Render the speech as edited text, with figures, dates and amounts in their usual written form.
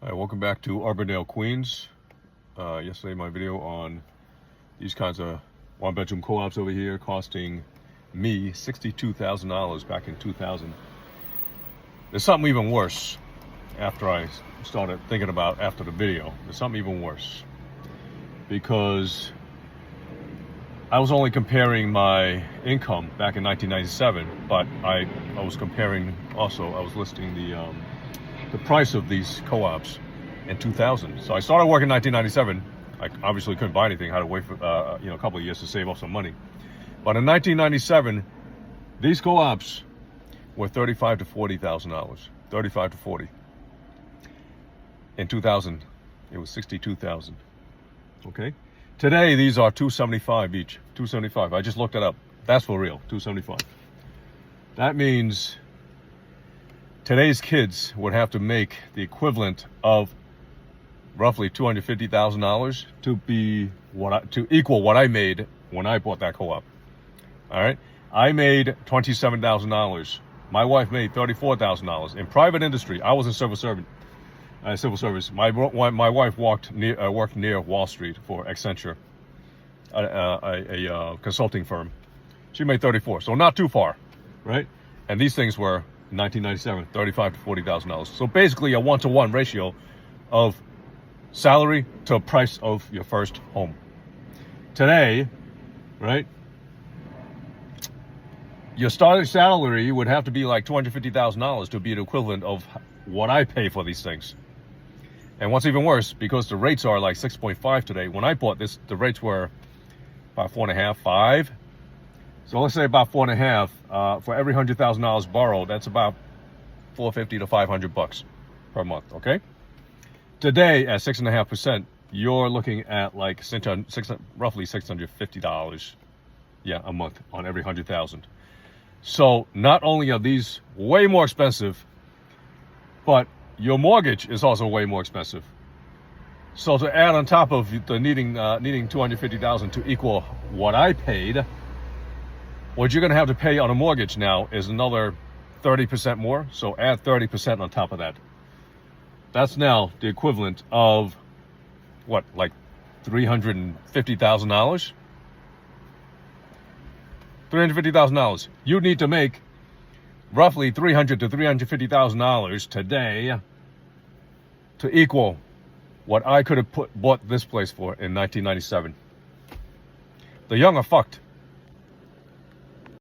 Hi, welcome back to Urbandale, Queens. Yesterday my video on these kinds of one-bedroom co-ops over here costing me $62,000 back in 2000. There's something even worse after I started thinking about after the video. There's something even worse because I was only comparing my income back in 1997, but I was comparing also, I was listing the price of these co-ops in 2000. So I started working in 1997. I obviously couldn't buy anything. I had to wait for a couple of years to save up some money. But in 1997, these co-ops were $35,000 to $40,000. 35 to 40. In 2000, it was 62,000. Okay. Today, these are $275 each. $275. I just looked it up. That's for real. $275. That means today's kids would have to make the equivalent of roughly $250,000 to equal what I made when I bought that co-op. All right, I made $27,000. My wife made $34,000 in private industry. I was a civil servant, civil service. My wife worked near Wall Street for Accenture, a consulting firm. She made 34, so not too far, right? And these things were 1997, $35,000 to $40,000. So basically a 1-to-1 ratio of salary to price of your first home. Today, right, your starting salary would have to be like $250,000 to be the equivalent of what I pay for these things. And what's even worse, because the rates are like 6.5 today. When I bought this, the rates were about 4.5, 5. So let's say about 4.5 for every $100,000 borrowed. That's about $450 to $500 per month. Okay. Today at 6.5%, you're looking at like roughly $650, a month on every 100,000. So not only are these way more expensive, but your mortgage is also way more expensive. So to add on top of the needing $250,000 to equal what I paid, what you're going to have to pay on a mortgage now is another 30% more. So add 30% on top of that. That's now the equivalent of what, like $350,000? $350,000. You need to make roughly $300,000 to $350,000 today to equal what I could have bought this place for in 1997. The young are fucked.